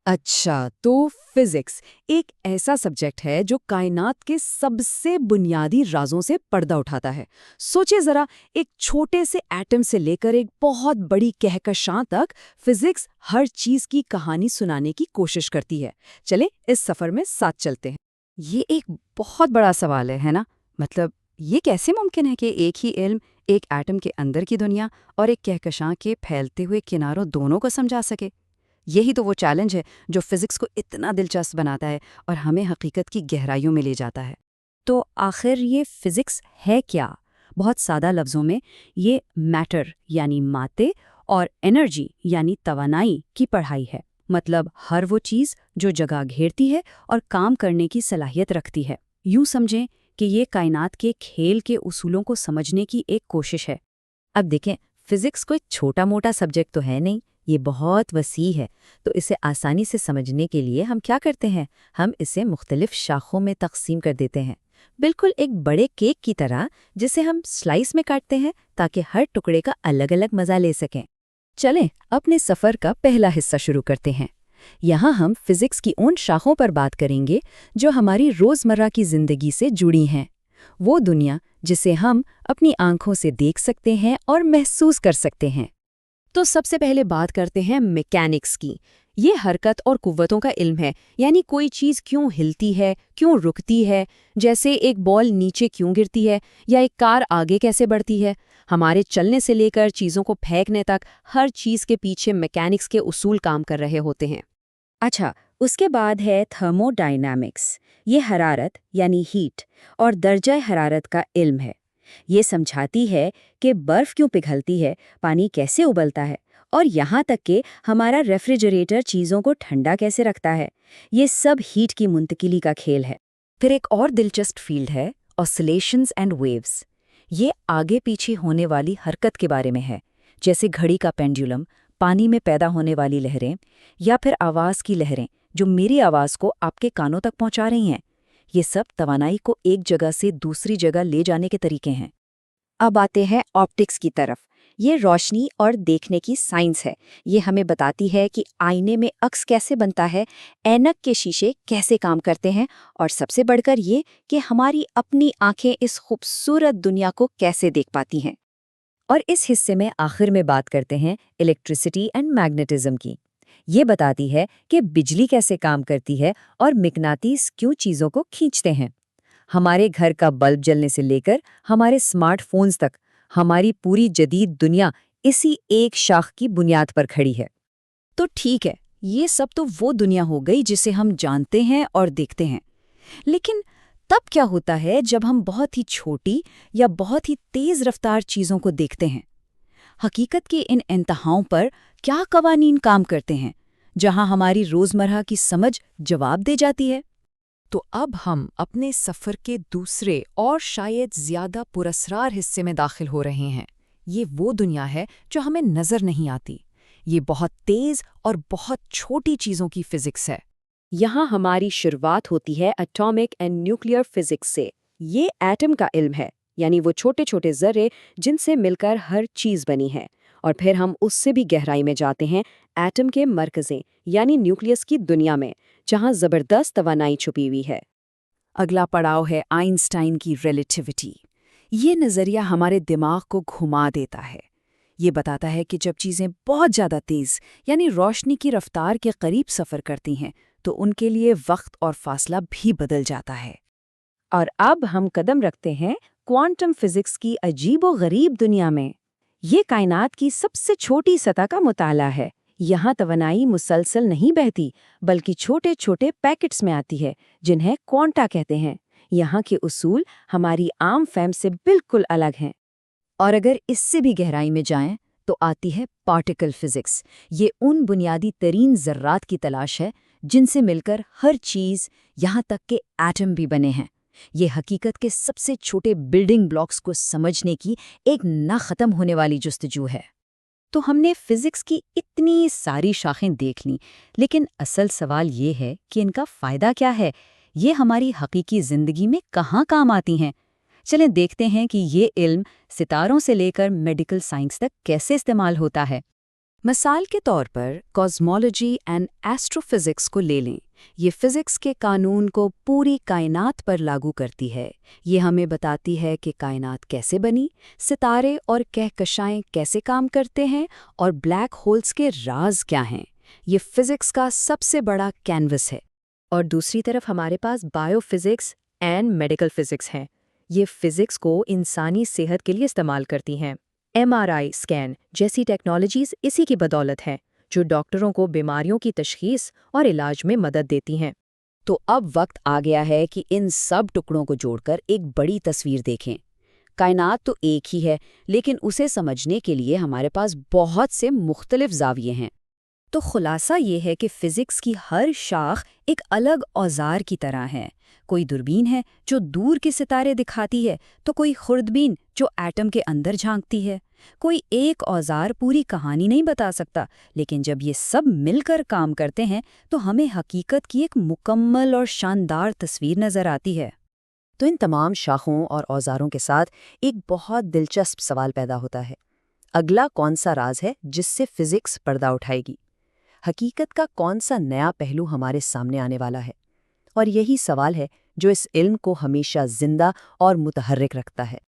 اچھا، تو فزکس ایک ایسا سبجیکٹ ہے جو کائنات کے سب سے بنیادی رازوں سے پردہ اٹھاتا ہے۔ سوچے ذرا، ایک چھوٹے سے ایٹم سے لے کر ایک بہت بڑی کہکشاں تک فزکس ہر چیز کی کہانی سنانے کی کوشش کرتی ہے۔ چلیں اس سفر میں ساتھ چلتے ہیں۔ یہ ایک بہت بڑا سوال ہے نا؟ مطلب یہ کیسے ممکن ہے کہ ایک ہی علم ایک ایٹم کے اندر کی دنیا اور ایک کہکشاں کے پھیلتے ہوئے کناروں دونوں کو سمجھا سکے؟ یہی تو وہ چیلنج ہے جو فزکس کو اتنا دلچسپ بناتا ہے اور ہمیں حقیقت کی گہرائیوں میں لے جاتا ہے۔ تو آخر یہ فزکس ہے کیا؟ بہت سادہ لفظوں میں یہ میٹر یعنی مادے اور انرجی یعنی توانائی کی پڑھائی ہے۔ مطلب ہر وہ چیز جو جگہ گھیرتی ہے اور کام کرنے کی صلاحیت رکھتی ہے۔ یوں سمجھیں کہ یہ کائنات کے کھیل کے اصولوں کو سمجھنے کی ایک کوشش ہے۔ اب دیکھیں، فزکس کوئی چھوٹا موٹا سبجیکٹ تو ہے نہیں، یہ بہت وسیع ہے۔ تو اسے آسانی سے سمجھنے کے لیے ہم کیا کرتے ہیں؟ ہم اسے مختلف شاخوں میں تقسیم کر دیتے ہیں، بالکل ایک بڑے کیک کی طرح، جسے ہم سلائس میں کاٹتے ہیں تاکہ ہر ٹکڑے کا الگ الگ مزہ لے سکیں۔ چلیں اپنے سفر کا پہلا حصہ شروع کرتے ہیں۔ یہاں ہم فزکس کی ان شاخوں پر بات کریں گے جو ہماری روزمرہ کی زندگی سے جڑی ہیں، وہ دنیا جسے ہم اپنی آنکھوں سے دیکھ سکتے ہیں اور محسوس کر سکتے ہیں۔ تو سب سے پہلے بات کرتے ہیں میکینکس کی۔ یہ حرکت اور قوتوں کا علم ہے، یعنی کوئی چیز کیوں ہلتی ہے، کیوں رکتی ہے، جیسے ایک بال نیچے کیوں گرتی ہے یا ایک کار آگے کیسے بڑھتی ہے۔ ہمارے چلنے سے لے کر چیزوں کو پھینکنے تک ہر چیز کے پیچھے میکینکس کے اصول کام کر رہے ہوتے ہیں۔ اچھا، اس کے بعد ہے تھرمو ڈائنامکس۔ یہ حرارت یعنی ہیٹ اور درجہ حرارت کا علم ہے۔ یہ سمجھاتی ہے کہ برف کیوں پگھلتی ہے، پانی کیسے ابلتا ہے، اور یہاں تک کہ ہمارا ریفریجریٹر چیزوں کو ٹھنڈا کیسے رکھتا ہے۔ یہ سب ہیٹ کی منتقلی کا کھیل ہے۔ پھر ایک اور دلچسپ فیلڈ ہے آسلیشنز اینڈ ویوز۔ یہ آگے پیچھے ہونے والی حرکت کے بارے میں ہے، جیسے گھڑی کا پینڈولم، پانی میں پیدا ہونے والی لہریں، یا پھر آواز کی لہریں جو میری آواز کو آپ کے کانوں تک پہنچا رہی ہیں۔ یہ سب توانائی کو ایک جگہ سے دوسری جگہ لے جانے کے طریقے ہیں۔ اب آتے ہیں آپٹکس کی طرف۔ یہ روشنی اور دیکھنے کی سائنس ہے۔ یہ ہمیں بتاتی ہے کہ آئینے میں عکس کیسے بنتا ہے، اینک کے شیشے کیسے کام کرتے ہیں، اور سب سے بڑھ کر یہ کہ ہماری اپنی آنکھیں اس خوبصورت دنیا کو کیسے دیکھ پاتی ہیں۔ اور اس حصے میں آخر میں بات کرتے ہیں الیکٹریسٹی اینڈ میگنیٹزم کی۔ یہ بتاتی ہے کہ بجلی کیسے کام کرتی ہے اور مقناطیس کیوں چیزوں کو کھینچتے ہیں۔ ہمارے گھر کا بلب جلنے سے لے کر ہمارے اسمارٹ فونز تک، ہماری پوری جدید دنیا اسی ایک شاخ کی بنیاد پر کھڑی ہے۔ تو ٹھیک ہے، یہ سب تو وہ دنیا ہو گئی جسے ہم جانتے ہیں اور دیکھتے ہیں، لیکن تب کیا ہوتا ہے جب ہم بہت ہی چھوٹی یا بہت ہی تیز رفتار چیزوں کو دیکھتے ہیں؟ حقیقت کے ان انتہاؤں پر کیا قوانین کام کرتے ہیں جہاں ہماری روزمرہ کی سمجھ جواب دے جاتی ہے؟ تو اب ہم اپنے سفر کے دوسرے اور شاید زیادہ پراسرار حصے میں داخل ہو رہے ہیں۔ یہ وہ دنیا ہے جو ہمیں نظر نہیں آتی۔ یہ بہت تیز اور بہت چھوٹی چیزوں کی فزکس ہے۔ یہاں ہماری شروعات ہوتی ہے ایٹامک اینڈ نیوکلیئر فزکس سے۔ یہ ایٹم کا علم ہے، یعنی وہ چھوٹے چھوٹے ذرے جن سے مل کر ہر چیز بنی ہے۔ اور پھر ہم اس سے بھی گہرائی میں جاتے ہیں ایٹم کے مرکزیں یعنی نیوکلیس کی دنیا میں، جہاں زبردست توانائی چھپی ہوئی ہے۔ اگلا پڑاؤ ہے آئنسٹائن کی ریلیٹیوٹی۔ یہ نظریہ ہمارے دماغ کو گھما دیتا ہے۔ یہ بتاتا ہے کہ جب چیزیں بہت زیادہ تیز یعنی روشنی کی رفتار کے قریب سفر کرتی ہیں تو ان کے لیے وقت اور فاصلہ بھی بدل جاتا ہے۔ اور اب ہم قدم رکھتے ہیں کوانٹم فزکس کی عجیب و غریب دنیا میں۔ یہ کائنات کی سب سے چھوٹی سطح کا مطالعہ ہے۔ یہاں توانائی مسلسل نہیں بہتی، بلکہ چھوٹے چھوٹے پیکٹس میں آتی ہے، جنہیں کوانٹا کہتے ہیں۔ یہاں کے اصول ہماری عام فہم سے بالکل الگ ہیں۔ اور اگر اس سے بھی گہرائی میں جائیں تو آتی ہے پارٹیکل فزکس۔ یہ ان بنیادی ترین ذرات کی تلاش ہے جن سے مل کر ہر چیز، یہاں تک کہ ایٹم بھی بنے ہیں۔ یہ حقیقت کے سب سے چھوٹے بلڈنگ بلاکس کو سمجھنے کی ایک نہ ختم ہونے والی جستجو ہے۔ تو ہم نے فزکس کی اتنی ساری شاخیں دیکھ لیں، لیکن اصل سوال یہ ہے کہ ان کا فائدہ کیا ہے؟ یہ ہماری حقیقی زندگی میں کہاں کام آتی ہیں؟ چلیں دیکھتے ہیں کہ یہ علم ستاروں سے لے کر میڈیکل سائنس تک کیسے استعمال ہوتا ہے۔ مثال کے طور پر کاسمولوجی اینڈ ایسٹروفزکس کو لے لیں۔ یہ فزکس کے قانون کو پوری کائنات پر لاگو کرتی ہے۔ یہ ہمیں بتاتی ہے کہ کائنات کیسے بنی، ستارے اور کہکشائیں کیسے کام کرتے ہیں، اور بلیک ہولز کے راز کیا ہیں۔ یہ فزکس کا سب سے بڑا کینوس ہے۔ اور دوسری طرف ہمارے پاس bio physics and medical physics ہیں۔ یہ فزکس کو انسانی صحت کے لیے استعمال کرتی ہیں۔ MRI اسکین جیسی ٹیکنالوجیز اسی کی بدولت ہیں، جو ڈاکٹروں کو بیماریوں کی تشخیص اور علاج میں مدد دیتی ہیں۔ تو اب وقت آ گیا ہے کہ ان سب ٹکڑوں کو جوڑ کر ایک بڑی تصویر دیکھیں۔ کائنات تو ایک ہی ہے، لیکن اسے سمجھنے کے لیے ہمارے پاس بہت سے مختلف زاویے ہیں۔ تو خلاصہ یہ ہے کہ فزکس کی ہر شاخ ایک الگ اوزار کی طرح ہے۔ کوئی دوربین ہے جو دور کے ستارے دکھاتی ہے، تو کوئی خوردبین جو ایٹم کے اندر جھانکتی ہے۔ کوئی ایک اوزار پوری کہانی نہیں بتا سکتا، لیکن جب یہ سب مل کر کام کرتے ہیں تو ہمیں حقیقت کی ایک مکمل اور شاندار تصویر نظر آتی ہے۔ تو ان تمام شاخوں اور اوزاروں کے ساتھ ایک بہت دلچسپ سوال پیدا ہوتا ہے۔ اگلا کون سا راز ہے جس سے فزکس پردہ اٹھائے گی؟ حقیقت کا کون سا نیا پہلو ہمارے سامنے آنے والا ہے؟ اور یہی سوال ہے جو اس علم کو ہمیشہ زندہ اور متحرک رکھتا ہے۔